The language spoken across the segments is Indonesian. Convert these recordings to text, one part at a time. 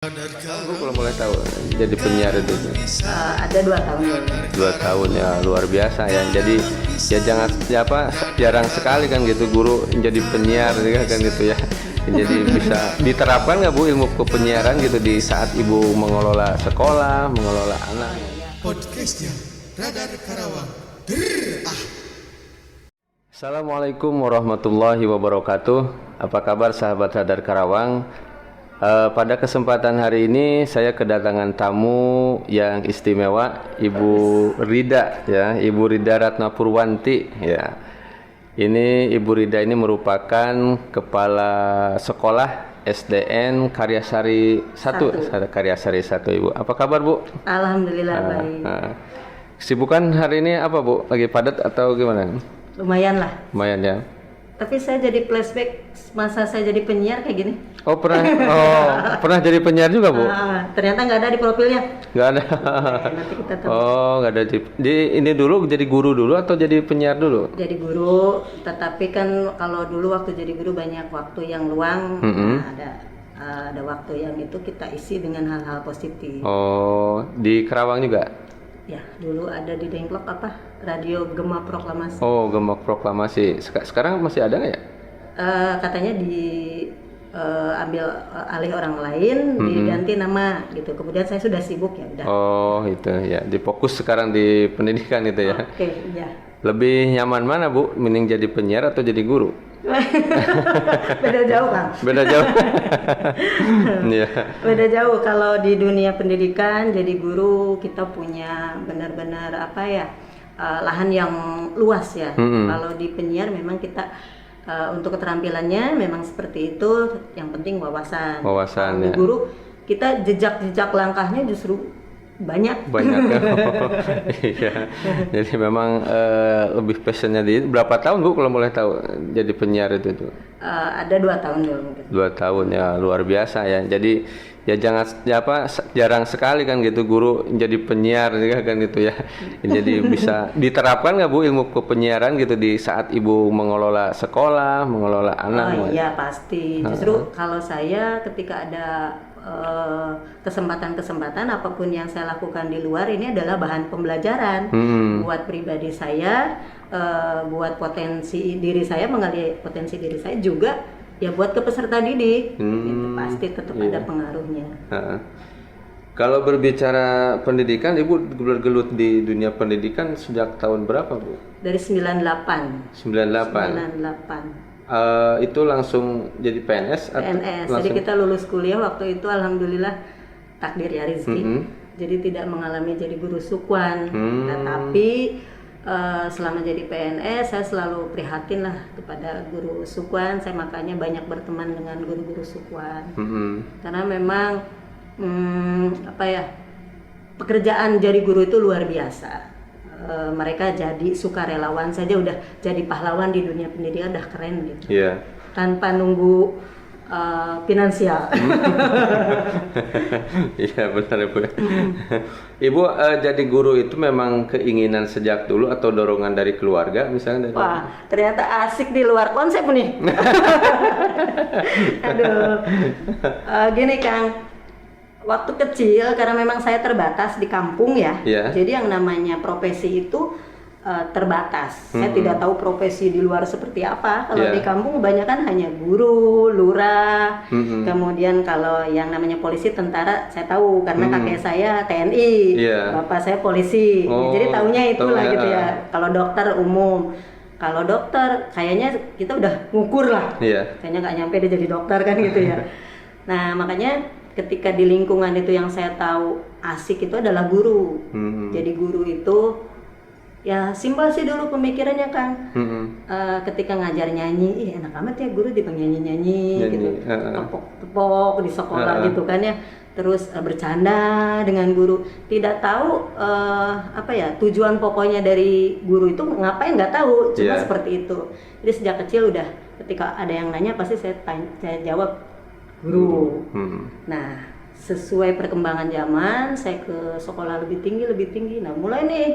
Bu, kalau boleh tahu jadi penyiar itu Ada 2 tahun ya. 2 tahun ya, luar biasa ya. Jadi ya jarang sekali kan gitu guru jadi penyiar juga kan gitu ya. Jadi bisa diterapkan nggak Bu ilmu kepenyiaran gitu di saat Ibu mengelola sekolah, mengelola anak? Podcastnya Radar Karawang. Assalamualaikum warahmatullahi wabarakatuh. Apa kabar sahabat Radar Karawang? Pada kesempatan hari ini saya kedatangan tamu yang istimewa, Ibu Rida ya, Ibu Rida Ratna Purwanti ya. Ini Ibu Rida ini merupakan kepala sekolah SDN Karyasari 1, Karyasari 1 Ibu. Apa kabar Bu? Alhamdulillah baik. Kesibukan hari ini apa Bu? Lagi padat atau gimana? Lumayan lah. Lumayan ya. Tapi saya jadi flashback masa saya jadi penyiar kayak gini. Oh pernah jadi penyiar juga Bu? Ternyata nggak ada di profilnya. Nggak ada. Nanti kita tahu. Oh, nggak ada di ini dulu jadi guru dulu atau jadi penyiar dulu? Jadi guru, tetapi kan kalau dulu waktu jadi guru banyak waktu yang luang. Ada waktu yang itu kita isi dengan hal-hal positif. Oh, di Kerawang juga? Ya, dulu ada di Dengklok Radio Gema Proklamasi. Oh, Gema Proklamasi. Sekarang masih ada nggak ya? Katanya ambil alih orang lain, diganti nama gitu. Kemudian saya sudah sibuk ya udah. Oh, itu ya. Difokus sekarang di pendidikan itu ya. Oke, iya. Lebih nyaman mana Bu? Mending jadi penyiar atau jadi guru? Beda jauh Kang. Beda jauh. Iya. Beda jauh. Kalau di dunia pendidikan jadi guru kita punya benar-benar lahan yang luas ya. Kalau di penyiar memang kita untuk keterampilannya memang seperti itu. Yang penting wawasan. Wawasan ya. Di guru kita jejak langkahnya justru banyak ya. Iya. Jadi memang lebih passionnya di berapa tahun Bu kalau boleh tahu jadi penyiar itu tuh? Ada 2 tahun dulu mungkin. 2 tahun ya, luar biasa ya. Jadi ya jarang sekali kan gitu guru jadi penyiar juga kan gitu ya. Jadi bisa diterapkan nggak Bu ilmu kepenyiaran gitu di saat Ibu mengelola sekolah, mengelola anak? Oh iya pasti. Justru kalau saya ketika ada kesempatan-kesempatan apapun yang saya lakukan di luar ini adalah bahan pembelajaran buat pribadi saya, buat potensi diri saya, mengali potensi diri saya juga ya buat ke peserta didik. Itu pasti tetap ada pengaruhnya. Kalau berbicara pendidikan, Ibu bergelut di dunia pendidikan sejak tahun berapa Bu? Dari 98. 98. Itu langsung jadi PNS? PNS. Jadi kita lulus kuliah waktu itu alhamdulillah takdir ya rezeki. Jadi tidak mengalami jadi guru sukuan. Tetapi selama jadi PNS saya selalu prihatin lah kepada guru sukuan. Saya makanya banyak berteman dengan guru-guru sukuan. Karena memang pekerjaan jadi guru itu luar biasa. Mereka jadi sukarelawan saja udah jadi pahlawan di dunia pendidikan, udah keren gitu. Yeah. Tanpa nunggu finansial. Iya benar Ibu. Ibu jadi guru itu memang keinginan sejak dulu atau dorongan dari keluarga misalnya? Wah, ternyata asik di luar konsep nih. Aduh. Gini Kang. Waktu kecil karena memang saya terbatas di kampung ya. Jadi yang namanya profesi itu terbatas. Saya tidak tahu profesi di luar seperti apa. Kalau di kampung kebanyakan hanya guru, lurah. Kemudian kalau yang namanya polisi, tentara saya tahu karena kakek saya TNI, bapak saya polisi. Jadi taunya itulah gitu ya. Kalau dokter umum. Kalau dokter kayaknya kita udah ngukur lah. Kayaknya nggak nyampe dia jadi dokter kan gitu ya. Nah, makanya ketika di lingkungan itu yang saya tahu asik itu adalah guru. Jadi guru itu ya simpel sih dulu pemikirannya Kang. Ketika ngajar nyanyi, enak amat ya guru dipanggil nyanyi gitu. Tepok-tepok di sekolah gitu kan ya. Terus bercanda dengan guru. Tidak tahu tujuan pokoknya dari guru itu ngapain, nggak tahu. Cuma seperti itu. Jadi sejak kecil udah ketika ada yang nanya pasti saya jawab guru. Nah, sesuai perkembangan zaman, saya ke sekolah lebih tinggi. Nah, mulai nih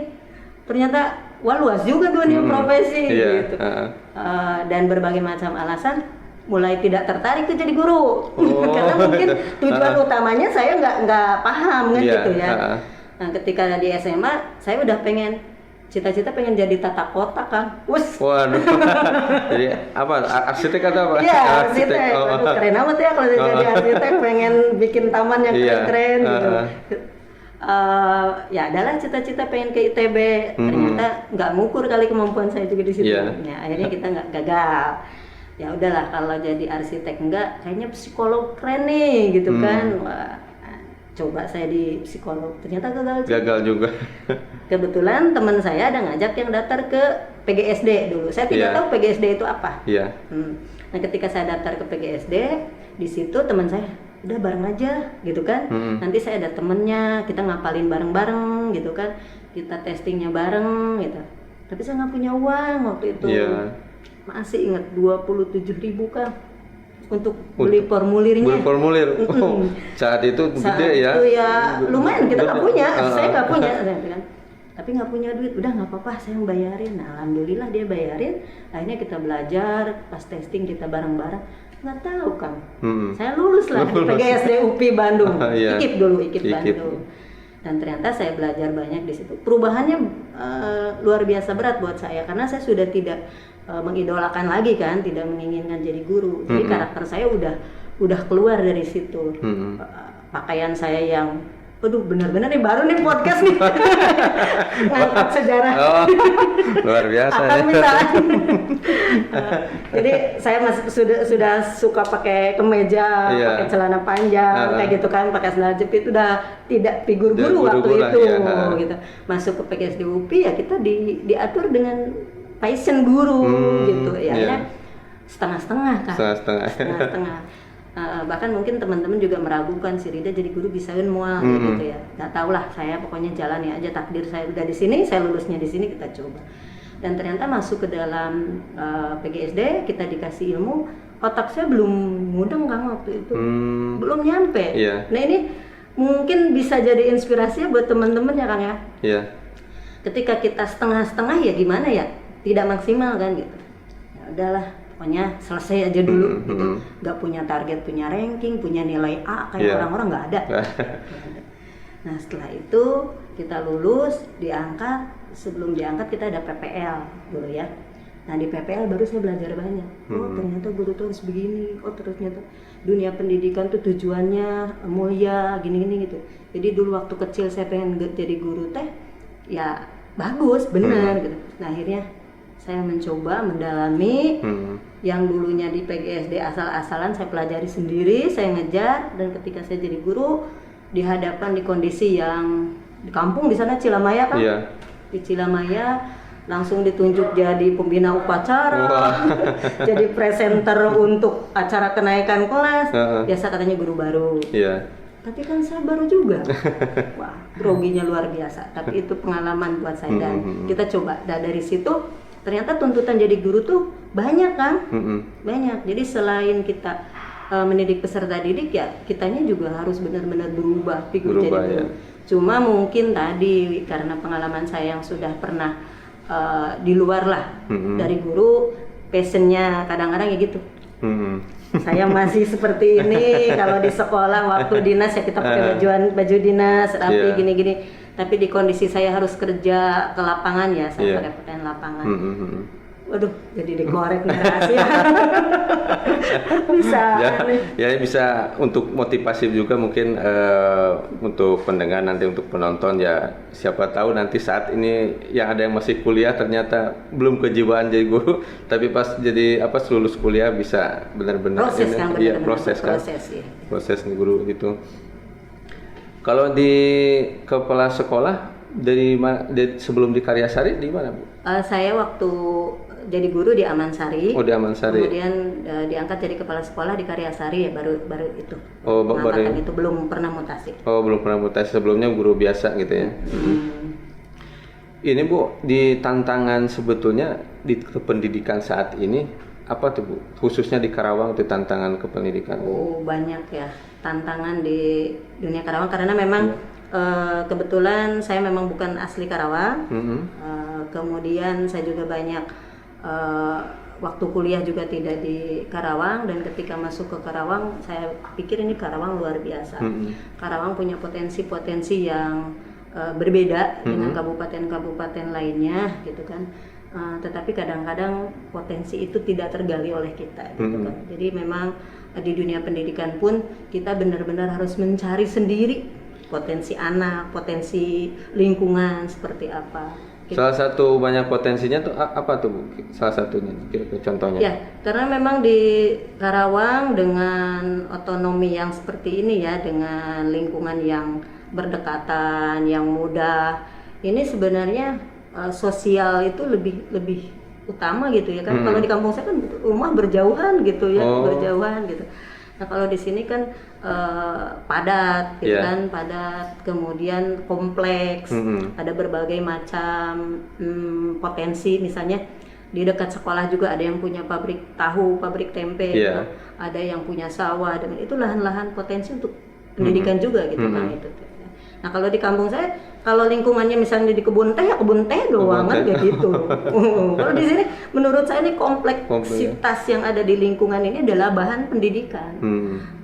ternyata luas juga dunia profesi gitu. Dan berbagai macam alasan mulai tidak tertarik tuh jadi guru. Karena mungkin tujuan utamanya saya nggak paham kan gitu ya. Nah ketika di SMA saya udah pengen cita-cita pengen jadi tata kota kan. Waduh. Jadi apa? Arsitek atau apa? Iya, arsitek. Aduh, keren amat ya kalau jadi arsitek, pengen bikin taman yang keren-keren gitu. Ya adalah cita-cita pengen ke ITB, ternyata nggak ngukur kali kemampuan saya juga di situ. Ya, akhirnya kita nggak gagal. Ya udahlah kalau jadi arsitek enggak, kayaknya psikolog keren nih gitu kan. Wah, coba saya di psikolog, ternyata gagal juga. Kebetulan teman saya ada ngajak yang daftar ke PGSD dulu. Saya tidak tahu PGSD itu apa. Nah ketika saya daftar ke PGSD, di situ teman saya udah bareng aja gitu kan. Nanti saya ada temennya, kita ngapalin bareng-bareng gitu kan, kita testingnya bareng gitu. Tapi saya nggak punya uang waktu itu. Masih ingat 27.000 kan untuk beli formulirnya. Beli formulir. Saat itu gede ya. Saat itu ya lumayan, kita nggak punya. Saya nggak punya kan. Tapi nggak punya duit, udah nggak apa-apa, saya yang bayarin. Nah, alhamdulillah dia bayarin. Akhirnya kita belajar, pas testing kita bareng-bareng. Nggak tahu kan, saya lulus lah di PGSD UPI Bandung. IKIP dulu, IKIP Bandung. Dan ternyata saya belajar banyak di situ. Perubahannya luar biasa berat buat saya karena saya sudah tidak mengidolakan lagi kan, tidak menginginkan jadi guru. Jadi karakter saya udah keluar dari situ. Pakaian saya yang aduh benar-benar nih baru nih podcast nih ngangkat sejarah. Luar biasa ya. Jadi saya masih sudah suka pakai kemeja, pakai celana panjang kayak gitu kan, pakai sandal jepit, udah tidak figur guru waktu itu gitu. Masuk ke PGSD UPI ya kita diatur dengan passion guru gitu ya. Setengah-setengah kan. Setengah-setengah. Bahkan mungkin teman-teman juga meragukan si Rida jadi guru bisa mual gitu ya. Nggak tahu lah, saya pokoknya jalani aja, takdir saya udah di sini, saya lulusnya di sini, kita coba. Dan ternyata masuk ke dalam PGSD, kita dikasih ilmu, otak saya belum mudeng kan waktu itu, belum nyampe. Nah ini mungkin bisa jadi inspirasi buat teman-teman ya Kang ya. Ketika kita setengah-setengah ya gimana ya, tidak maksimal kan gitu. Ya udahlah. Pokoknya selesai aja dulu gitu. Gak punya target, punya ranking, punya nilai A kayak orang-orang gak ada. Nah setelah itu kita lulus, diangkat. Sebelum diangkat kita ada PPL dulu ya. Nah di PPL baru saya belajar banyak. Oh ternyata guru tuh harus begini. Oh ternyata dunia pendidikan tuh tujuannya mulia gini-gini gitu. Jadi dulu waktu kecil saya pengen jadi guru teh, ya bagus, benar gitu. Nah akhirnya saya mencoba mendalami yang dulunya di PGSD asal-asalan saya pelajari sendiri, saya ngejar, dan ketika saya jadi guru dihadapkan di kondisi yang di kampung di sana Cilamaya kan, di Cilamaya langsung ditunjuk jadi pembina upacara, jadi presenter untuk acara kenaikan kelas, biasa katanya guru baru. Tapi kan saya baru juga, wah groginya luar biasa. Tapi itu pengalaman buat saya dan kita coba. Dan dari situ ternyata tuntutan jadi guru tuh banyak kan, banyak. Jadi selain kita mendidik peserta didik ya, kitanya juga harus benar-benar berubah figur jadi guru. Cuma mungkin tadi karena pengalaman saya yang sudah pernah di luar lah dari guru, passionnya kadang-kadang ya gitu. Saya masih seperti ini, kalau di sekolah waktu dinas ya kita pakai baju dinas, rapi gini-gini. Tapi di kondisi saya harus kerja ke lapangan ya, saya pakai pakaian lapangan. Waduh, jadi dikorek nih rahasia. Bisa. Ya bisa untuk motivasi juga mungkin untuk pendengar nanti, untuk penonton ya, siapa tahu nanti saat ini yang ada yang masih kuliah ternyata belum kejiwaan jadi guru, tapi pas jadi lulus kuliah bisa benar-benar proses nih guru gitu. Kalau di kepala sekolah sebelum di Karyasari di mana Bu? Saya waktu jadi guru di Amansari. Oh di Amansari. Kemudian diangkat jadi kepala sekolah di Karyasari ya baru itu. Oh baru itu belum pernah mutasi. Oh belum pernah mutasi, sebelumnya guru biasa gitu ya. Ini Bu, di tantangan sebetulnya di kependidikan saat ini apa tuh Bu? Khususnya di Karawang itu tantangan kependidikan. Oh banyak ya tantangan di dunia Karawang karena memang kebetulan saya memang bukan asli Karawang. Kemudian saya juga banyak waktu kuliah juga tidak di Karawang, dan ketika masuk ke Karawang saya pikir ini Karawang luar biasa. Karawang punya potensi-potensi yang berbeda dengan kabupaten-kabupaten lainnya gitu kan. Tetapi kadang-kadang potensi itu tidak tergali oleh kita gitu kan. Jadi memang di dunia pendidikan pun kita benar-benar harus mencari sendiri potensi anak, potensi lingkungan seperti apa. Salah satu banyak potensinya tuh apa tuh Bu? Salah satunya kira-kira contohnya? Ya, karena memang di Karawang dengan otonomi yang seperti ini ya, dengan lingkungan yang berdekatan, yang mudah, ini sebenarnya sosial itu lebih utama gitu ya kan. Kalau di kampung saya kan rumah berjauhan gitu ya, berjauhan gitu. Nah kalau di sini kan padat, gitu kan, padat, kemudian kompleks, ada berbagai macam potensi. Misalnya di dekat sekolah juga ada yang punya pabrik tahu, pabrik tempe, gitu. Ada yang punya sawah, dan itu lahan-lahan potensi untuk pendidikan juga gitu kan itu. Nah kalau di kampung saya, kalau lingkungannya misalnya di kebun teh, ya kebun teh doang kan kayak gitu. Kalau di sini menurut saya ini kompleksitas yang ada di lingkungan ini adalah bahan pendidikan,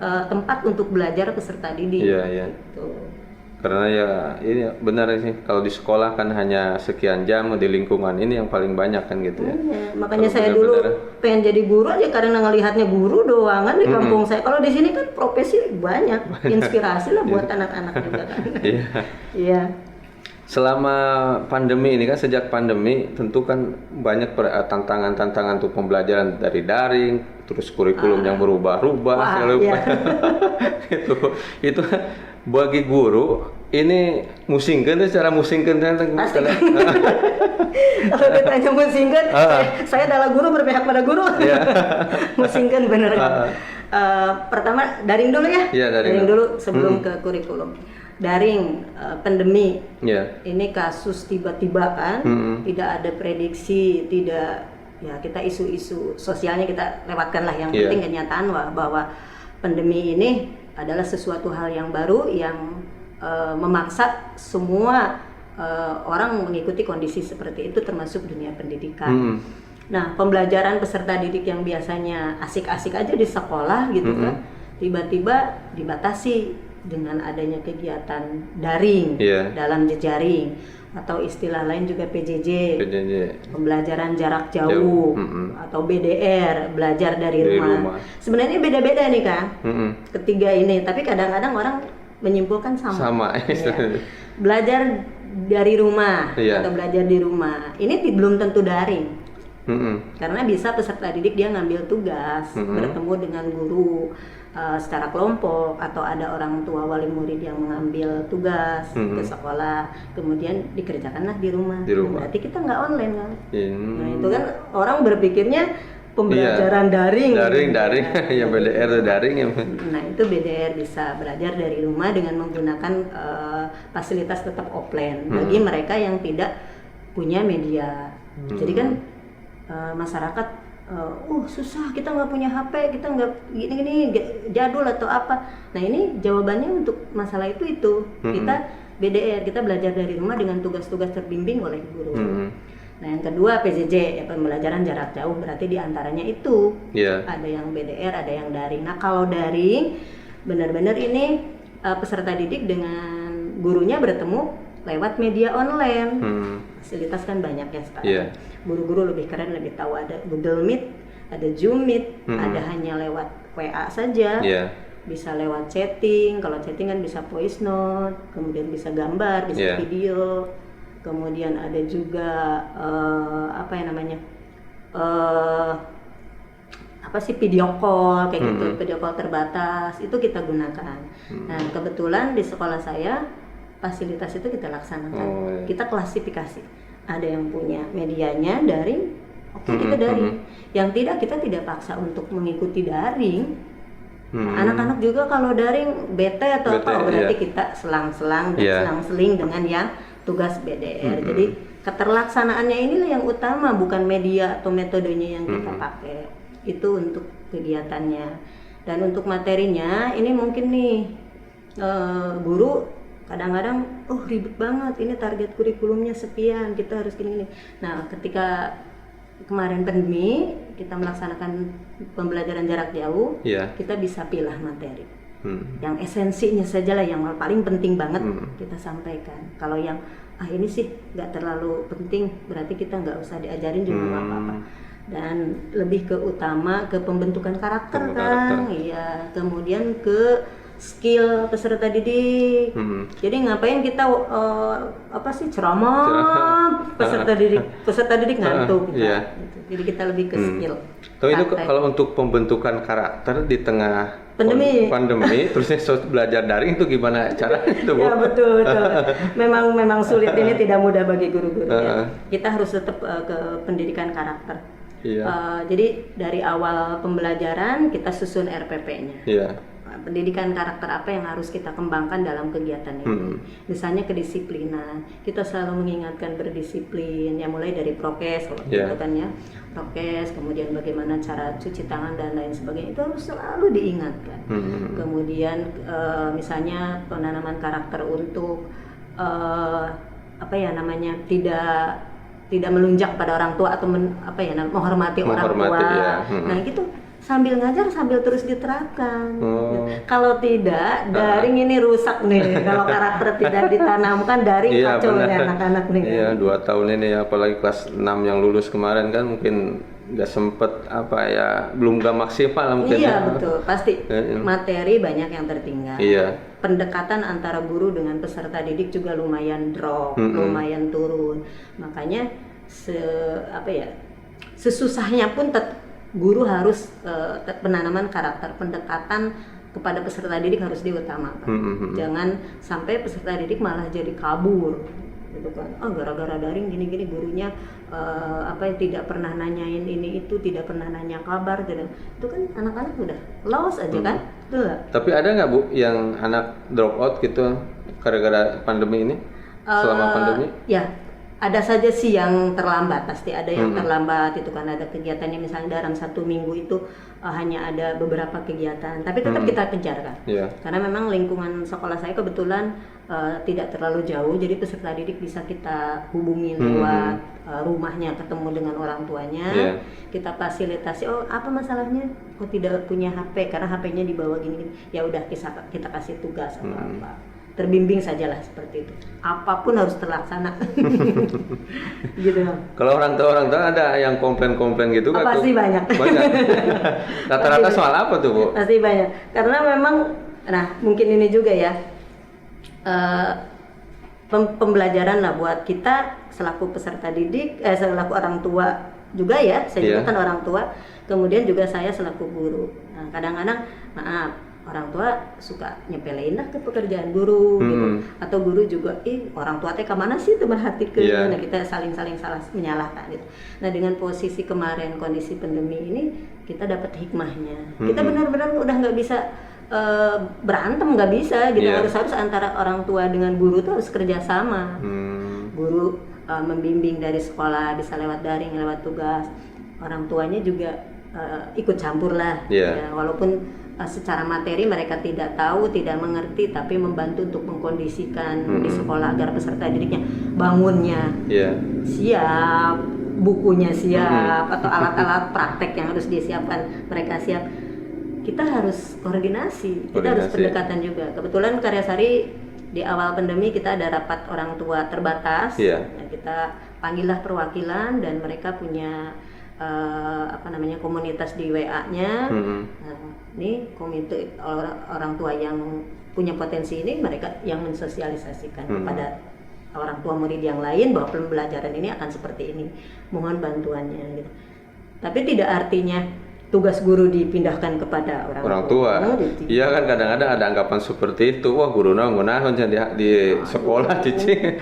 tempat untuk belajar peserta didik. Gitu. Karena ya ini benar sih, kalau di sekolah kan hanya sekian jam, di lingkungan ini yang paling banyak kan gitu ya. Makanya saya dulu pengen jadi guru aja karena ngelihatnya guru doang kan di kampung saya. Kalau di sini kan profesi banyak, inspirasi lah buat anak-anak juga kan. Iya. Selama pandemi ini kan, sejak pandemi tentu kan banyak tantangan-tantangan untuk pembelajaran dari daring, terus kurikulum yang berubah-ubah. Itu bagi guru ini musingkeun secara musingkeun pasti kan. Kalau ditanya musingkeun, saya adalah guru, berpihak pada guru. Musingkeun bener kan. Pertama daring dulu ya. Daring dulu sebelum ke kurikulum. Daring, pandemi, ini kasus tiba-tiba kan, tidak ada prediksi, tidak, ya kita isu-isu sosialnya kita lewatkan lah, yang penting kenyataan bahwa pandemi ini adalah sesuatu hal yang baru yang memaksa semua orang mengikuti kondisi seperti itu, termasuk dunia pendidikan. Nah, pembelajaran peserta didik yang biasanya asik-asik aja di sekolah gitu kan, tiba-tiba dibatasi dengan adanya kegiatan daring dalam jejaring, atau istilah lain juga PJJ, pembelajaran jarak jauh, atau BDR, belajar dari rumah. Sebenarnya beda-beda nih Kang, ketiga ini, tapi kadang-kadang orang menyimpulkan sama. Belajar dari rumah atau belajar di rumah, ini belum tentu daring. Karena bisa peserta didik dia ngambil tugas, bertemu dengan guru secara kelompok, atau ada orang tua wali murid yang mengambil tugas ke sekolah, kemudian dikerjakanlah di rumah. Berarti kita nggak online kan? Nah itu kan orang berpikirnya pembelajaran daring. Ya BDR daring ya. Nah itu BDR, bisa belajar dari rumah dengan menggunakan fasilitas tetap offline bagi mereka yang tidak punya media. Jadi kan masyarakat susah, kita nggak punya HP, kita nggak gini jadul atau apa. Nah ini jawabannya untuk masalah itu kita BDR, kita belajar dari rumah dengan tugas-tugas terbimbing oleh guru. Nah yang kedua PJJ, ya pembelajaran jarak jauh, berarti diantaranya itu ada yang BDR, ada yang daring. Nah kalau daring benar-benar ini peserta didik dengan gurunya bertemu lewat media online. Fasilitas kan banyak ya sekarang. Guru-guru lebih keren, lebih tahu, ada Google Meet, ada Zoom Meet, ada hanya lewat WA saja, bisa lewat chatting. Kalau chatting kan bisa voice note, kemudian bisa gambar, bisa video, kemudian ada juga video call kayak gitu, video call terbatas itu kita gunakan. Nah kebetulan di sekolah saya fasilitas itu kita laksanakan, kita klasifikasi. Ada yang punya medianya daring, kita daring. Yang tidak, kita tidak paksa untuk mengikuti daring. Anak-anak juga kalau daring bete atau apa, berarti kita selang-selang dan selang-seling dengan yang tugas BDR. Jadi keterlaksanaannya inilah yang utama, bukan media atau metodenya yang kita pakai. Itu untuk kegiatannya. Dan untuk materinya, ini mungkin nih guru kadang-kadang ribet banget, ini target kurikulumnya sekian, kita harus gini. Nah ketika kemarin pandemi kita melaksanakan pembelajaran jarak jauh, kita bisa pilah materi. Yang esensinya saja lah, yang paling penting banget kita sampaikan. Kalau yang ini sih nggak terlalu penting, berarti kita nggak usah diajarin juga nggak apa-apa. Dan lebih ke utama ke pembentukan karakter kan, iya. Kemudian ke skill peserta didik. Jadi ngapain kita ceramah peserta didik ngantuk gitu. Jadi kita lebih ke skill. Itu kalau untuk pembentukan karakter di tengah pandemi terusnya belajar daring itu gimana cara itu, Bu? Ya betul. Memang sulit, ini tidak mudah bagi guru-guru ya. Kita harus tetap ke pendidikan karakter. Jadi dari awal pembelajaran kita susun RPP-nya. Pendidikan karakter apa yang harus kita kembangkan dalam kegiatan ini. Misalnya kedisiplinan, kita selalu mengingatkan berdisiplin, ya mulai dari prokes, gitu kan ya, prokes, kemudian bagaimana cara cuci tangan dan lain sebagainya, itu harus selalu diingatkan. Kemudian misalnya penanaman karakter untuk tidak melunjak pada orang tua atau menghormati orang tua. Nah gitu. Sambil ngajar sambil terus diterapkan. Kalau tidak, daring ini rusak nih. Kalau karakter tidak ditanamkan, daring kacau nih anak-anak nih. Iya, 2 tahun ini apalagi kelas 6 yang lulus kemarin kan mungkin nggak sempet belum nggak maksimal lah mungkin. Iya betul, pasti materi banyak yang tertinggal. Pendekatan antara guru dengan peserta didik juga lumayan drop, lumayan turun. Makanya sesusahnya pun guru harus penanaman karakter, pendekatan kepada peserta didik harus diutamakan. Jangan sampai peserta didik malah jadi kabur, gitu kan? Gara-gara daring gini-gini gurunya tidak pernah nanyain ini itu, tidak pernah nanya kabar, gitu. Itu kan anak-anak udah lost aja kan? Tuh. Tapi ada nggak, Bu, yang anak drop out gitu gara-gara pandemi ini? Selama pandemi? Ya. Ada saja sih yang terlambat, pasti ada yang terlambat itu kan, ada kegiatannya misalnya dalam 1 minggu itu hanya ada beberapa kegiatan, tapi tetap kita kejar kan, karena memang lingkungan sekolah saya kebetulan tidak terlalu jauh, jadi peserta didik bisa kita hubungi lewat rumahnya, ketemu dengan orang tuanya, kita fasilitasi, apa masalahnya, tidak punya HP karena HP-nya dibawa gini-gini, ya udah kita kasih tugas atau apa. Terbimbing sajalah seperti itu. Apapun harus terlaksana. Gitu. Kalau orang tua ada yang komplain gitu kan? Pasti banyak. Rata-rata soal apa tuh, Bu? Pasti banyak. Karena memang, mungkin ini juga ya, pembelajaran lah buat kita selaku peserta didik, selaku orang tua juga ya, saya juga kan orang tua. Kemudian juga saya selaku guru. Nah, kadang-kadang orang tua suka nyepelein lah ke pekerjaan guru gitu, atau guru juga orang tua teh kemana sih teman hati ke, nah kita saling salah menyalahkan gitu. Nah dengan posisi kemarin kondisi pandemi ini kita dapat hikmahnya, kita benar-benar udah nggak bisa berantem, nggak bisa gitu, harus antara orang tua dengan guru tuh harus kerjasama. Guru membimbing dari sekolah bisa lewat daring, lewat tugas, orang tuanya juga ikut campur lah, ya, walaupun secara materi mereka tidak tahu, tidak mengerti, tapi membantu untuk mengkondisikan di sekolah agar peserta didiknya bangunnya siap, bukunya siap, atau alat-alat praktek yang harus disiapkan mereka siap. Kita harus koordinasi, kita harus pendekatan juga. Kebetulan Karyasari di awal pandemi kita ada rapat orang tua terbatas, kita panggillah perwakilan dan mereka punya komunitas di WA-nya. Ini komite orang tua yang punya potensi ini, mereka yang mensosialisasikan kepada orang tua murid yang lain bahwa pembelajaran ini akan seperti ini, mohon bantuannya gitu. Tapi tidak artinya tugas guru dipindahkan kepada orang tua. Iya kan, kadang-kadang ada anggapan seperti itu, wah guru ngunah di sekolah cicing.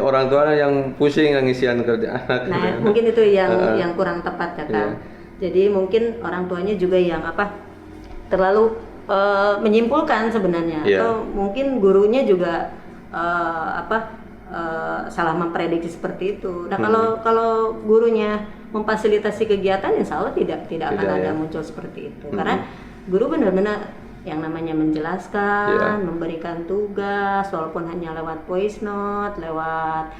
Orang tua yang pusing ngisian kerja anak. Nah, mungkin itu yang kurang tepat ya kan. Jadi mungkin orang tuanya juga yang terlalu menyimpulkan sebenarnya, atau mungkin gurunya juga salah memprediksi seperti itu. Nah, kalau gurunya memfasilitasi kegiatan, insya Allah tidak akan ada muncul seperti itu. Karena guru benar-benar yang namanya menjelaskan, memberikan tugas, walaupun hanya lewat voice note, lewat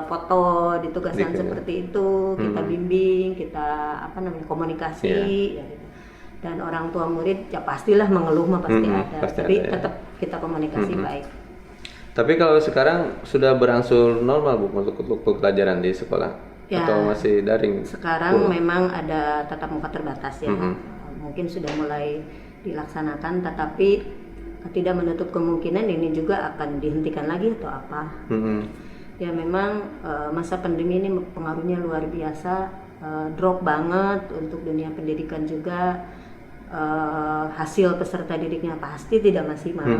foto, ditugaskan seperti itu, kita bimbing, kita komunikasi, ya gitu. Dan orang tua murid ya pastilah mengeluh mah pasti ada, tapi tetap kita komunikasi baik. Tapi kalau sekarang sudah berangsur normal Bu untuk pelajaran di sekolah ya, atau masih daring? Sekarang memang ada tatap muka terbatas ya, mungkin sudah mulai dilaksanakan, tetapi tidak menutup kemungkinan ini juga akan dihentikan lagi atau apa. Ya memang masa pandemi ini pengaruhnya luar biasa, drop banget untuk dunia pendidikan juga. Hasil peserta didiknya pasti tidak maksimal,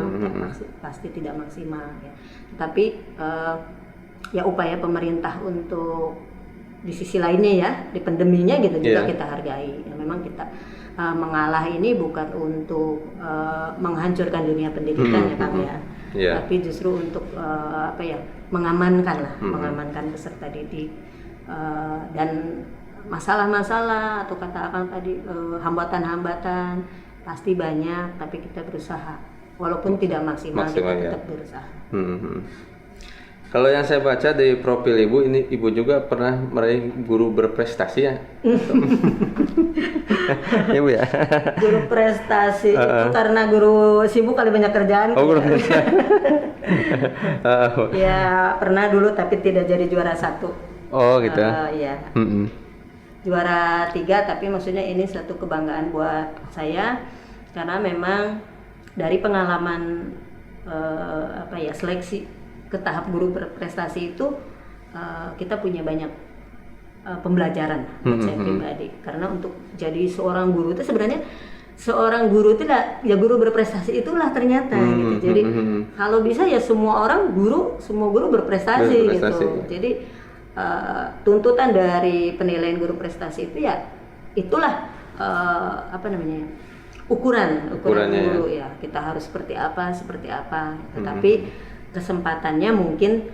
pasti tidak maksimal ya. Tapi ya upaya pemerintah untuk di sisi lainnya ya, di pandeminya gitu juga kita hargai. Ya, memang kita mengalah ini bukan untuk menghancurkan dunia pendidikan ya Kang ya, tapi justru untuk mengamankan mengamankan peserta didik dan masalah-masalah atau kata Akang tadi hambatan-hambatan pasti banyak, tapi kita berusaha walaupun tidak maksimal kita tetap berusaha. Kalau yang saya baca dari profil Ibu ini, Ibu juga pernah meraih guru berprestasi ya? Ibu ya? Guru prestasi itu karena guru sibuk kali banyak kerjaan. Oh, guru prestasi. Ya pernah dulu tapi tidak jadi juara 1. Oh gitu. Iya. Juara 3, tapi maksudnya ini satu kebanggaan buat saya karena memang dari pengalaman seleksi ke tahap guru berprestasi itu kita punya banyak pembelajaran buat saya pribadi, karena untuk jadi seorang guru itu sebenarnya seorang guru itu ya guru berprestasi itulah ternyata gitu. Jadi kalau bisa ya semua guru berprestasi gitu. Jadi tuntutan dari penilaian guru prestasi itu ya itulah ukurannya guru ya, kita harus seperti apa. Tetapi kesempatannya mungkin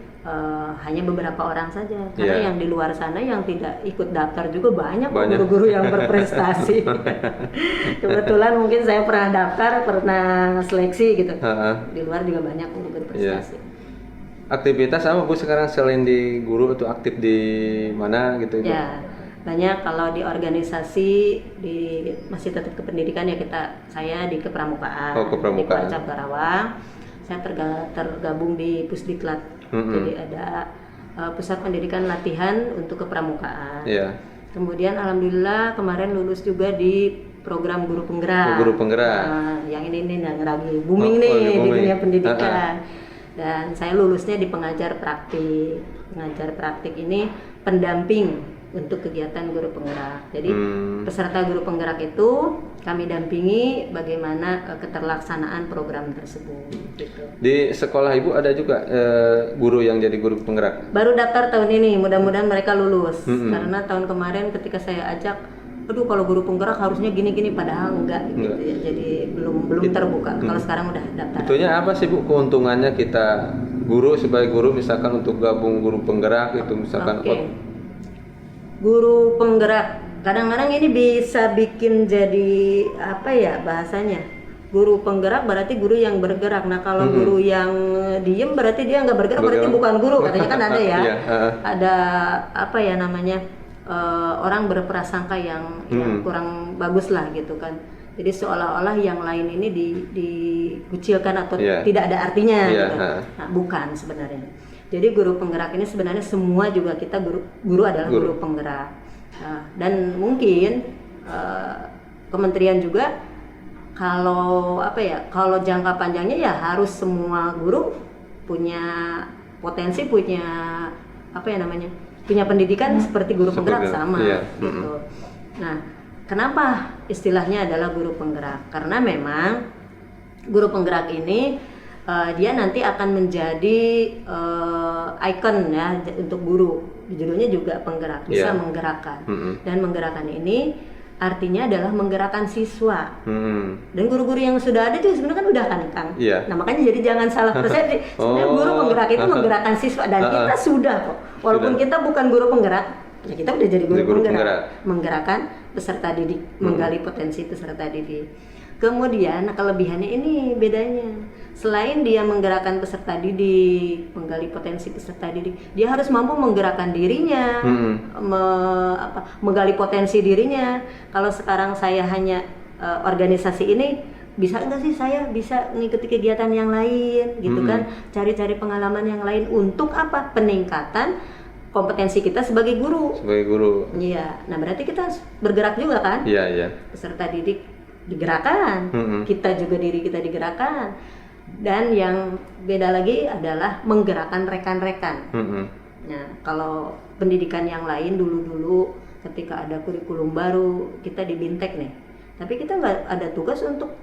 hanya beberapa orang saja, karena yang di luar sana yang tidak ikut daftar juga banyak. Guru-guru yang berprestasi. Kebetulan mungkin saya pernah daftar, pernah seleksi gitu. Di luar juga banyak guru berprestasi. Aktivitas apa Bu sekarang selain di guru, itu aktif di mana gitu? Ya banyak, kalau di organisasi masih tetap kependidikan ya, saya di kepramukaan. Di Kuacap Karawang. Saya tergabung di Pusdiklat. Jadi ada pusat pendidikan latihan untuk kepramukaan. Kemudian alhamdulillah kemarin lulus juga di program guru penggerak. Yang ini yang lagi booming di dunia pendidikan. Dan saya lulusnya di pengajar praktik. Pengajar praktik ini pendamping untuk kegiatan guru penggerak. Jadi peserta guru penggerak itu kami dampingi bagaimana keterlaksanaan program tersebut. Gitu. Di sekolah Ibu ada juga guru yang jadi guru penggerak? Baru daftar tahun ini, mudah-mudahan mereka lulus. Karena tahun kemarin ketika saya ajak, aduh kalau guru penggerak harusnya gini-gini, padahal enggak gitu ya. Jadi belum terbuka. Kalau sekarang udah daftar. Itunya apa sih Bu keuntungannya kita guru sebagai guru, misalkan untuk gabung guru penggerak itu misalkan? Guru penggerak kadang-kadang ini bisa bikin jadi bahasanya, guru penggerak berarti guru yang bergerak. Nah kalau guru yang diem berarti dia nggak bergerak, berarti bukan guru, katanya kan ada ya. Ada orang berprasangka yang kurang bagus lah gitu kan. Jadi seolah-olah yang lain ini dikucilkan atau tidak ada artinya gitu. Nah bukan sebenarnya. Jadi guru penggerak ini sebenarnya semua juga kita guru adalah guru penggerak. Dan mungkin kementerian juga kalau jangka panjangnya ya harus semua guru punya potensi, punya pendidikan seperti guru penggerak sama gitu. Nah, kenapa istilahnya adalah guru penggerak? Karena memang guru penggerak ini dia nanti akan menjadi ikon ya untuk guru. Judulnya juga penggerak, bisa menggerakkan. Dan menggerakkan ini artinya adalah menggerakkan siswa. Dan guru-guru yang sudah ada juga sebenarnya kan udah kan Kang. Nah makanya jadi jangan salah persepsi. Sebenarnya guru penggerak itu menggerakkan siswa, dan kita sudah kok. Walaupun kita bukan guru penggerak, ya kita udah jadi guru penggerak. Menggerakkan peserta didik, menggali potensi peserta didik. Kemudian kelebihannya ini bedanya. selain dia menggerakkan peserta didik, menggali potensi peserta didik, dia harus mampu menggerakkan dirinya, menggali potensi dirinya. Kalau sekarang saya hanya organisasi ini, bisa enggak sih saya bisa mengikuti kegiatan yang lain gitu kan, cari-cari pengalaman yang lain untuk apa? Peningkatan kompetensi kita sebagai guru. Iya, nah berarti kita bergerak juga kan? Iya. Peserta didik digerakkan, kita juga diri kita digerakkan. Dan yang beda lagi adalah menggerakkan rekan-rekan. Nah, kalau pendidikan yang lain dulu ketika ada kurikulum baru, kita di Bintek nih. Tapi kita nggak ada tugas untuk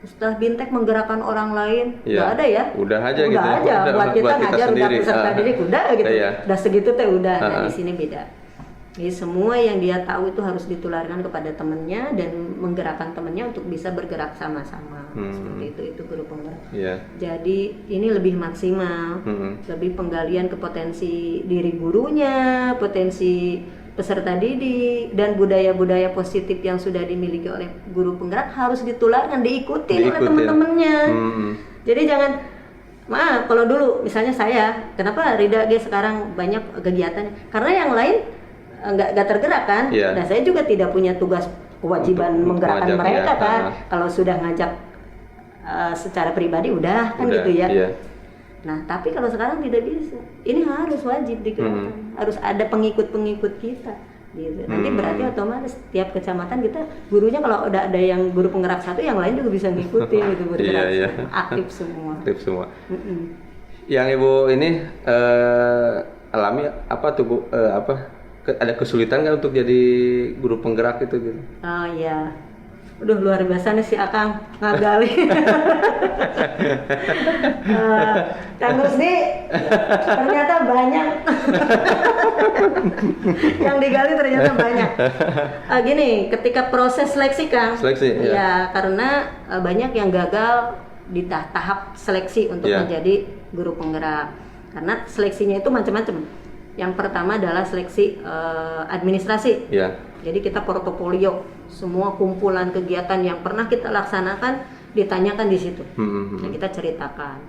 setelah Bintek menggerakkan orang lain, nggak ada ya. Udah aja gitu. Buat kita ngajar udah peserta didik udah gitu. Udah segitu teh udah. Nah, di sini beda. Jadi semua yang dia tahu itu harus ditularkan kepada temannya dan menggerakkan temannya untuk bisa bergerak sama-sama. Seperti itu guru penggerak. Jadi ini lebih maksimal, lebih penggalian ke potensi diri gurunya, potensi peserta didik, dan budaya-budaya positif yang sudah dimiliki oleh guru penggerak harus ditularkan, diikuti oleh teman-temannya. Jadi jangan kalau dulu misalnya saya, kenapa Rida G sekarang banyak kegiatannya? Karena yang lain nggak tergerak kan, nah saya juga tidak punya tugas kewajiban menggerakkan mereka kan. Kalau sudah ngajak secara pribadi udah kan gitu ya. Nah tapi kalau sekarang tidak bisa, ini harus wajib digerakkan, harus ada pengikut kita gitu. Nanti berarti otomatis tiap kecamatan kita gurunya kalau udah ada yang guru penggerak satu, yang lain juga bisa ngikutin gitu, bergerak aktif semua. Yang Ibu ini alami apa tuh Bu? Ada kesulitan nggak untuk jadi guru penggerak itu gitu? Oh iya, udah luar biasa nih si Akang ngagali. Kang Rusdi ternyata banyak. Yang digali ternyata banyak. Gini, ketika proses seleksi Kang, ya karena banyak yang gagal di tahap seleksi untuk menjadi guru penggerak. Karena seleksinya itu macam-macam. Yang pertama adalah seleksi administrasi. Jadi kita portofolio, semua kumpulan kegiatan yang pernah kita laksanakan ditanyakan di situ. Nah, kita ceritakan.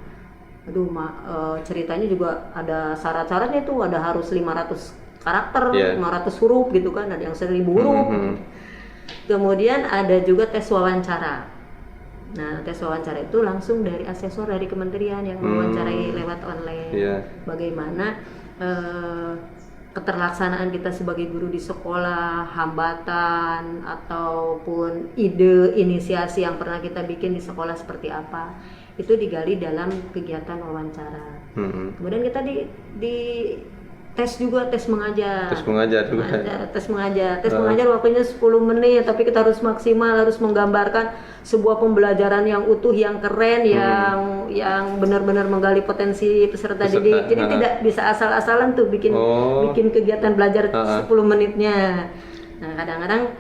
Ceritanya juga ada syarat-syaratnya tuh, ada harus 500 karakter, 500 huruf gitu kan, ada yang 1000 huruf. Kemudian ada juga tes wawancara. Nah, tes wawancara itu langsung dari asesor dari kementerian yang mewawancarai lewat online. Bagaimana keterlaksanaan kita sebagai guru di sekolah, hambatan ataupun ide inisiasi yang pernah kita bikin di sekolah seperti apa, itu digali dalam kegiatan wawancara. Kemudian kita di tes juga, tes mengajar waktunya 10 menit, tapi kita harus maksimal, harus menggambarkan sebuah pembelajaran yang utuh, yang keren, yang benar-benar menggali potensi peserta didik. Jadi tidak bisa asal-asalan tuh bikin kegiatan belajar 10 menitnya. Nah, kadang-kadang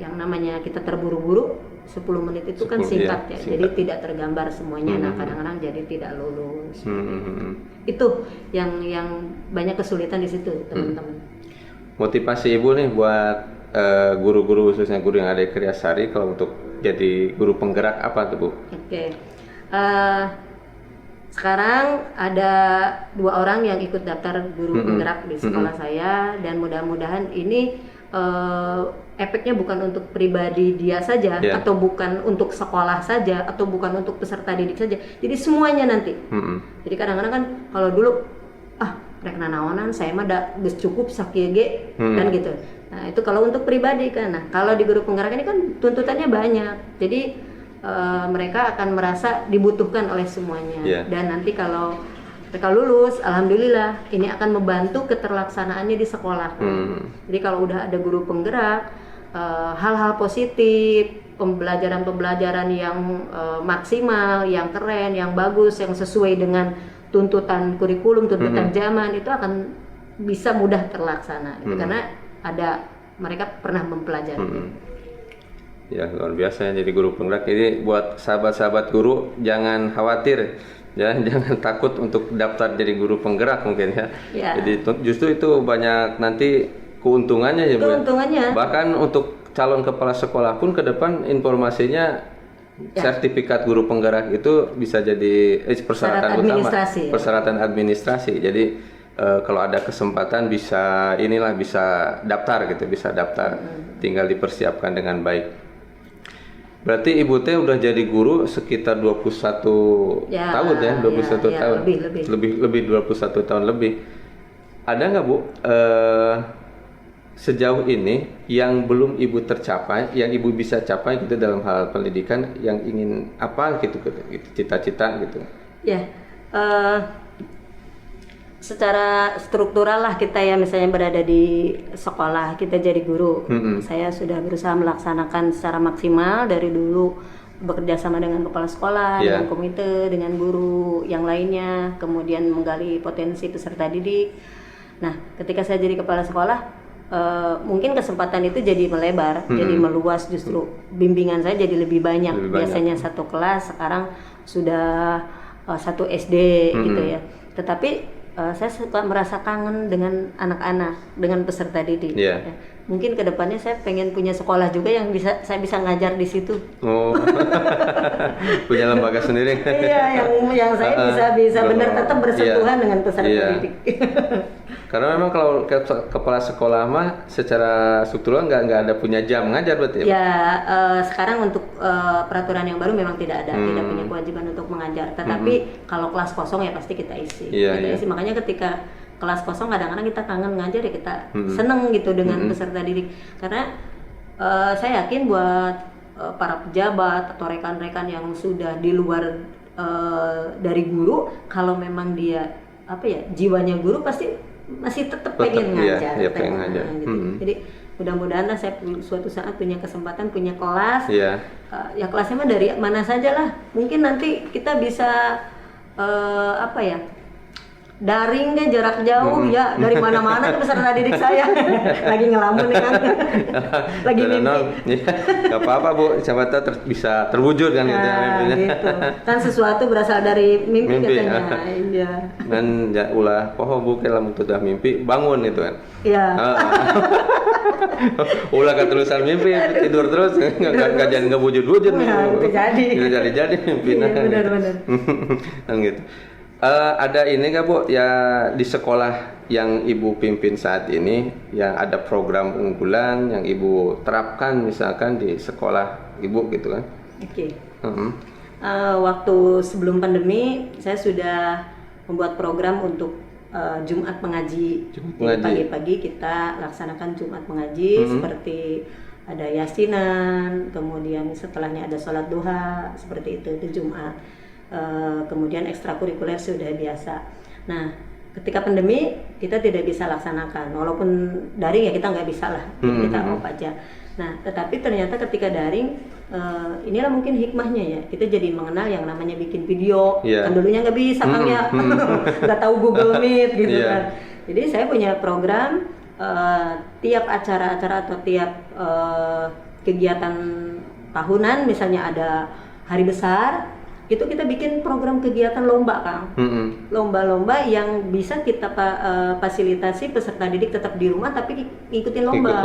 yang namanya kita terburu-buru, 10 menit itu kan singkat ya, jadi tidak tergambar semuanya. Nah, kadang-kadang jadi tidak lulus. Itu yang banyak kesulitan di situ, teman-teman. Motivasi Ibu nih buat guru-guru, khususnya guru yang ada di Kriasari, kalau untuk jadi guru penggerak apa tuh Bu? Sekarang ada 2 orang yang ikut daftar guru penggerak di sekolah saya, dan mudah-mudahan ini efeknya bukan untuk pribadi dia saja, atau bukan untuk sekolah saja, atau bukan untuk peserta didik saja. Jadi semuanya nanti. Jadi kadang-kadang kan kalau dulu rek nanaonan saya mah geus cukup sakieu ge kan gitu. Nah, itu kalau untuk pribadi kan. Nah, kalau di guru penggerak ini kan tuntutannya banyak. Jadi mereka akan merasa dibutuhkan oleh semuanya. Dan nanti kalau mereka lulus, alhamdulillah ini akan membantu keterlaksanaannya di sekolah. Jadi kalau udah ada guru penggerak, hal-hal positif, pembelajaran yang maksimal, yang keren, yang bagus, yang sesuai dengan tuntutan kurikulum, tuntutan zaman, itu akan bisa mudah terlaksana. Karena mereka pernah mempelajari. Ya, luar biasa jadi guru penggerak. Jadi buat sahabat-sahabat guru jangan khawatir. Jangan takut untuk daftar jadi guru penggerak mungkin ya. Jadi justru itu banyak nanti keuntungannya ya Bu. Bahkan untuk calon kepala sekolah pun ke depan informasinya sertifikat guru penggerak itu bisa jadi persyaratan utama, persyaratan administrasi. Jadi kalau ada kesempatan bisa daftar gitu, bisa daftar, tinggal dipersiapkan dengan baik. Berarti Ibu teh udah jadi guru sekitar 21 tahun ya, 21 tahun. Lebih 21 tahun lebih. Ada nggak Bu sejauh ini yang belum Ibu tercapai, yang Ibu bisa capai gitu dalam hal pendidikan, yang ingin apa gitu cita-cita gitu? Ya, secara struktural lah kita ya, misalnya berada di sekolah, kita jadi guru. Saya sudah berusaha melaksanakan secara maksimal dari dulu, bekerja sama dengan kepala sekolah, dengan komite, dengan guru yang lainnya, kemudian menggali potensi peserta didik. Nah, ketika saya jadi kepala sekolah, mungkin kesempatan itu jadi melebar, jadi meluas, justru bimbingan saya jadi lebih banyak. Biasanya satu kelas, sekarang sudah satu SD gitu ya. Tetapi saya suka merasa kangen dengan anak-anak, dengan peserta didik. Ya. Mungkin kedepannya saya pengen punya sekolah juga yang saya bisa ngajar di situ. Oh, punya lembaga sendiri. Iya, yang saya bisa benar tetap bersentuhan dengan peserta didik. Karena memang kalau kepala sekolah mah secara struktural nggak ada punya jam ngajar berarti ya? Sekarang untuk peraturan yang baru memang tidak ada, tidak punya kewajiban untuk mengajar. Tetapi kalau kelas kosong ya pasti kita isi. Isi. Makanya ketika kelas kosong kadang-kadang kita kangen ngajar ya, kita seneng gitu dengan peserta didik. Karena saya yakin buat para pejabat atau rekan-rekan yang sudah di luar dari guru, kalau memang dia jiwanya guru pasti masih tetap pengen ngajar, pengen ngajar. Gitu. Jadi mudah-mudahan saya suatu saat punya kesempatan punya kelas, ya kelasnya mah dari mana saja lah. Mungkin nanti kita bisa daring deh, jarak jauh ya, dari mana-mana tuh peserta didik saya. Lagi ngelamun nih kan. Lagi mimpi. Gak apa-apa Bu, siapa tahu bisa terwujud kan gitu mimpinya. Gitu. Kan sesuatu berasal dari mimpi katanya. Iya. Dan ulah poho Bu kalau sudah mimpi bangun itu kan. Iya. Ulah keterusan mimpi, tidur terus enggak jadi wujud-wujud nih. Jadi mimpinya. Iya, benar-benar. Kan gitu. Ada ini nggak Bu ya di sekolah yang Ibu pimpin saat ini, yang ada program unggulan yang Ibu terapkan misalkan di sekolah Ibu gitu kan? Oke. Waktu sebelum pandemi saya sudah membuat program untuk Jumat mengaji. Pagi-pagi kita laksanakan Jumat mengaji, seperti ada yasinan, kemudian setelahnya ada sholat duha, seperti itu Jumat. Kemudian ekstrakurikuler sudah biasa. Nah, ketika pandemi kita tidak bisa laksanakan, walaupun daring ya kita nggak bisa lah, kita off aja. Nah, tetapi ternyata ketika daring, inilah mungkin hikmahnya ya, kita jadi mengenal yang namanya bikin video. Kan dulunya nggak bisa Kang ya, nggak tahu Google Meet gitu kan. Jadi saya punya program, tiap acara-acara atau tiap kegiatan tahunan, misalnya ada hari besar, itu kita bikin program kegiatan lomba Kang. Lomba-lomba yang bisa kita fasilitasi peserta didik tetap di rumah tapi ikutin lomba.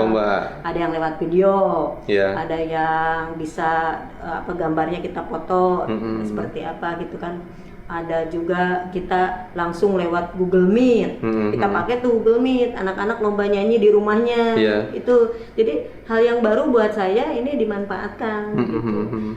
Ada yang lewat video, ada yang bisa gambarnya kita foto seperti apa gitu kan. Ada juga kita langsung lewat Google Meet. Kita pakai tuh Google Meet, anak-anak lomba nyanyi di rumahnya. Itu jadi hal yang baru buat saya, ini dimanfaatkan gitu.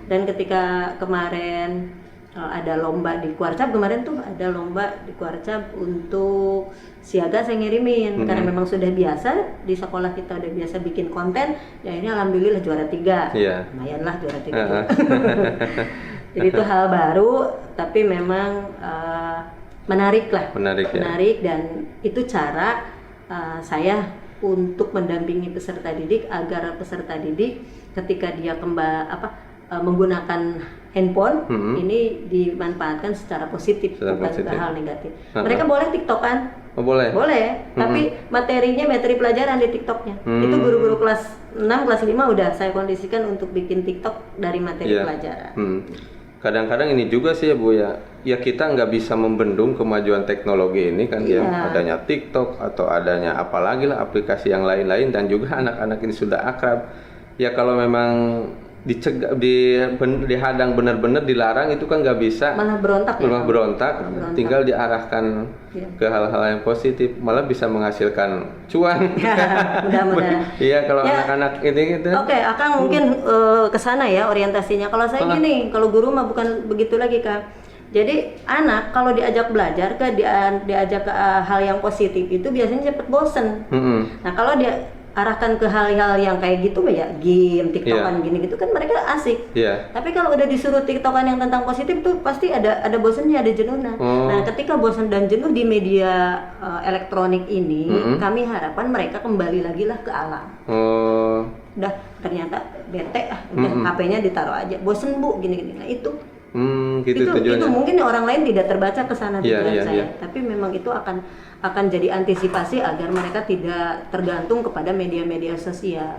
Dan ketika kemarin ada lomba di Kuarcap, kemarin tuh ada lomba di Kuarcap untuk siaga saya ngirimin. Karena memang sudah biasa di sekolah, kita udah biasa bikin konten, ya ini alhamdulillah juara 3. Lumayan lah juara 3. Jadi itu hal baru, tapi memang menarik lah. Menarik dan itu cara saya untuk mendampingi peserta didik agar peserta didik ketika dia menggunakan handphone ini dimanfaatkan secara positif, bukan hal negatif. Mereka boleh TikTokan. Boleh. Tapi materi pelajaran di TikToknya. Itu guru-guru kelas 6, kelas 5 udah saya kondisikan untuk bikin TikTok dari materi pelajaran. Kadang-kadang ini juga sih ya Bu ya kita nggak bisa membendung kemajuan teknologi ini kan adanya TikTok atau adanya apalagi lah aplikasi yang lain-lain, dan juga anak-anak ini sudah akrab ya. Kalau memang dihadang benar-benar, dilarang, itu kan nggak bisa, malah berontak tinggal diarahkan ke hal-hal yang positif, malah bisa menghasilkan cuan. Mudah-mudahan. Iya, kalau anak-anak ini gitu. Oke, Akang mungkin ke sana ya orientasinya. Kalau saya gini, kalau guru mah bukan begitu lagi, Kak. Jadi anak kalau diajak belajar diajak ke hal yang positif itu biasanya cepat bosen. Nah, kalau dia arahkan ke hal-hal yang kayak gitu ya, game, tiktokan gini gitu kan mereka asik. Tapi kalau udah disuruh tiktokan yang tentang positif tuh pasti ada bosennya, ada jenuhnya. Nah, ketika bosan dan jenuh di media elektronik ini, kami harapkan mereka kembali lagi lah ke alam. Udah ternyata bete, HP-nya ditaruh aja, bosen Bu, gini-gini. Nah, itu mungkin orang lain tidak terbaca ke sana tujuan saya. Tapi memang itu akan jadi antisipasi agar mereka tidak tergantung kepada media-media sosial.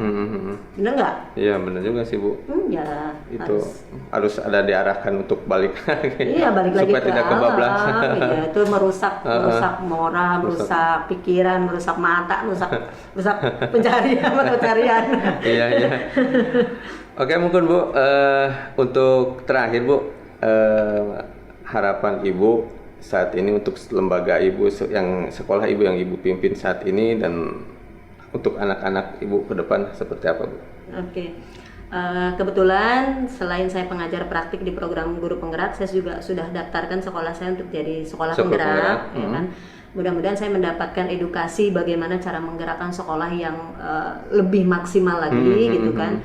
Bener nggak? Iya, bener juga sih Bu. Ya. Itu harus ada diarahkan untuk balik lagi. Iya, balik lagi supaya tidak kebablasan. Iya, itu merusak moral, merusak pikiran, merusak mata, merusak pencarian. Iya. Oke, mungkin Bu, untuk terakhir Bu, harapan Ibu saat ini untuk lembaga Ibu yang sekolah Ibu yang Ibu pimpin saat ini, dan untuk anak-anak Ibu ke depan seperti apa Bu? Oke. Kebetulan selain saya pengajar praktik di program guru penggerak, saya juga sudah daftarkan sekolah saya untuk jadi sekolah penggerak. Ya kan? Mudah-mudahan saya mendapatkan edukasi bagaimana cara menggerakkan sekolah yang lebih maksimal lagi gitu kan.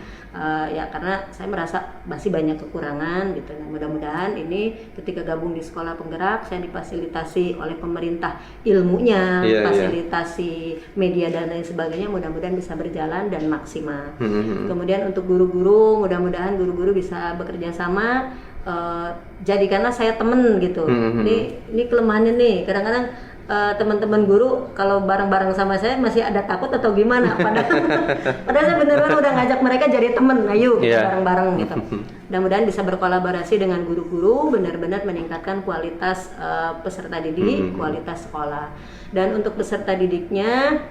Ya karena saya merasa masih banyak kekurangan gitu. Nah, mudah-mudahan ini ketika gabung di sekolah penggerak saya difasilitasi oleh pemerintah ilmunya, fasilitasi media dan lain sebagainya, mudah-mudahan bisa berjalan dan maksimal. Kemudian untuk guru-guru, mudah-mudahan guru-guru bisa bekerja sama, jadikanlah saya temen gitu. Ini kelemahannya nih, kadang-kadang teman-teman guru kalau bareng-bareng sama saya masih ada takut atau gimana, padahal saya benar-benar udah ngajak mereka jadi temen, ayo bareng-bareng gitu. Mudah-mudahan bisa berkolaborasi dengan guru-guru, benar-benar meningkatkan kualitas peserta didik, kualitas sekolah. Dan untuk peserta didiknya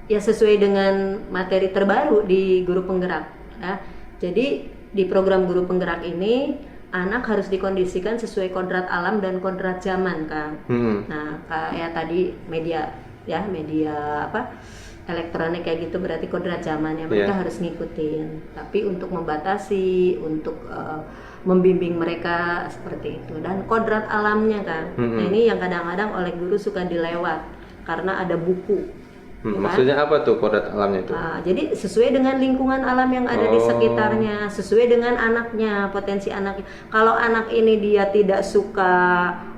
ya sesuai dengan materi terbaru di guru penggerak ya. Jadi di program guru penggerak ini anak harus dikondisikan sesuai kodrat alam dan kodrat zaman, Kang. Nah, kayak tadi media elektronik kayak gitu berarti kodrat zamannya mereka harus ngikutin. Tapi untuk membatasi, untuk membimbing mereka seperti itu, dan kodrat alamnya, Kang. Nah, ini yang kadang-kadang oleh guru suka dilewat karena ada buku. Maksudnya apa tuh kodrat alamnya itu? Jadi sesuai dengan lingkungan alam yang ada di sekitarnya, sesuai dengan anaknya, potensi anaknya. Kalau anak ini dia tidak suka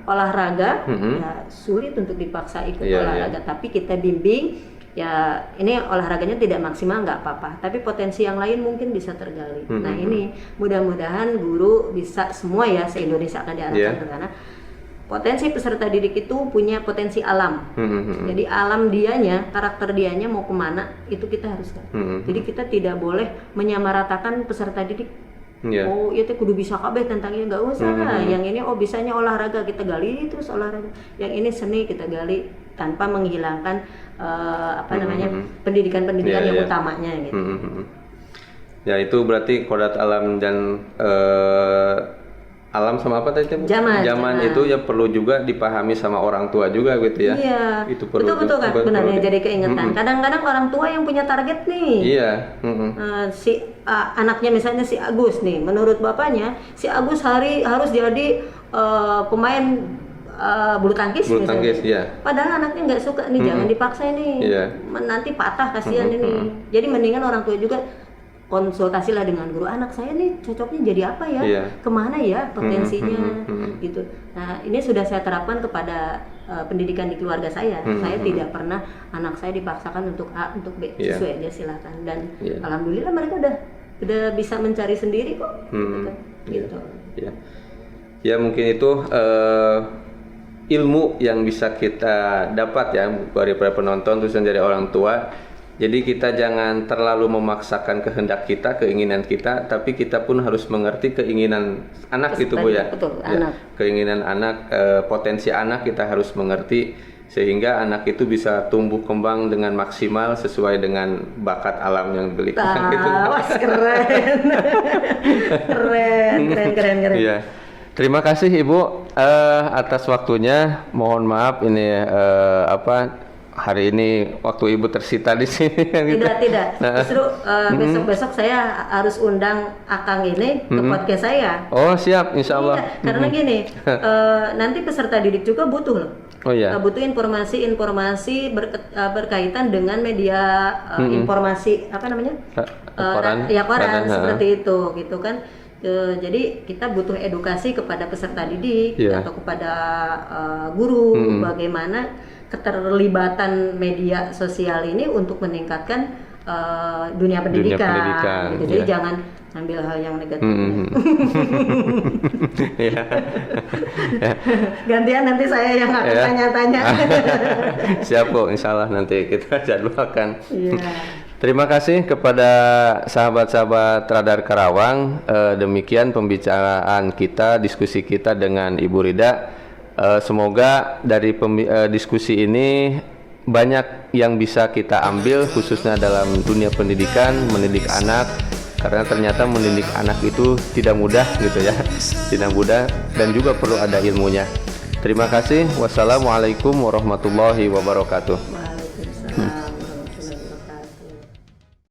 olahraga, ya sulit untuk dipaksa ikut olahraga. Tapi kita bimbing, ya ini olahraganya tidak maksimal nggak apa-apa. Tapi potensi yang lain mungkin bisa tergali. Nah ini mudah-mudahan guru bisa semua ya se-Indonesia akan diarahkan ke sana. Potensi peserta didik itu punya potensi alam. Jadi alam dianya, karakter dianya mau kemana itu kita harus jadi kita tidak boleh menyamaratakan peserta didik. Oh itu kudu bisa kabeh tentangnya, nggak usah. Yang ini bisanya olahraga, kita gali terus olahraga. Yang ini seni kita gali tanpa menghilangkan pendidikan-pendidikan yang utamanya gitu. Ya itu berarti kodrat alam dan alam sama apa tadi? Zaman itu ya perlu juga dipahami sama orang tua juga gitu ya. Iya. Itu perlu. Betul kan, benar ya, jadi keingetan. Kadang-kadang orang tua yang punya target nih. Iya. Si anaknya misalnya si Agus nih, menurut bapaknya si Agus harus jadi pemain bulu tangkis misalnya. Padahal anaknya nggak suka nih, jangan dipaksa nih. Nanti patah, kasihan ini. Jadi mendingan orang tua juga konsultasilah dengan guru, anak saya nih cocoknya jadi apa ya, kemana ya potensinya gitu. Nah ini sudah saya terapkan kepada pendidikan di keluarga saya. Saya tidak pernah anak saya dipaksakan untuk A untuk B, sesuai aja silakan. Dan alhamdulillah mereka udah bisa mencari sendiri kok. Gitu. Ya mungkin itu ilmu yang bisa kita dapat ya dari para penonton, terus dari orang tua. Jadi kita jangan terlalu memaksakan kehendak kita, keinginan kita, tapi kita pun harus mengerti keinginan anak gitu Bu ya. Betul, anak. Keinginan anak, potensi anak kita harus mengerti, sehingga anak itu bisa tumbuh kembang dengan maksimal sesuai dengan bakat alam yang diberikan gitu. Wah, keren. keren. Iya. Terima kasih Ibu atas waktunya. Mohon maaf ini hari ini waktu Ibu tersita di sini. Tidak. Justru besok-besok saya harus undang Akang ini ke podcast saya. Oh siap, insya Allah. Iya, karena gini, nanti peserta didik juga butuh loh. Oh iya. Butuh informasi berkaitan dengan media informasi apa namanya? Koran seperti itu, gitu kan. Jadi kita butuh edukasi kepada peserta didik atau kepada guru bagaimana keterlibatan media sosial ini untuk meningkatkan dunia pendidikan. Gitu. Jadi jangan ambil hal yang negatif. Gantian nanti saya yang akan tanya-tanya. Siap kok, insya Allah nanti kita jadwalkan. Terima kasih kepada sahabat-sahabat Radar Karawang. Demikian pembicaraan kita, diskusi kita dengan Ibu Rida. Semoga dari diskusi ini banyak yang bisa kita ambil khususnya dalam dunia pendidikan, mendidik anak, karena ternyata mendidik anak itu tidak mudah gitu ya, tidak mudah dan juga perlu ada ilmunya. Terima kasih. Wassalamualaikum warahmatullahi wabarakatuh. Waalaikumsalam.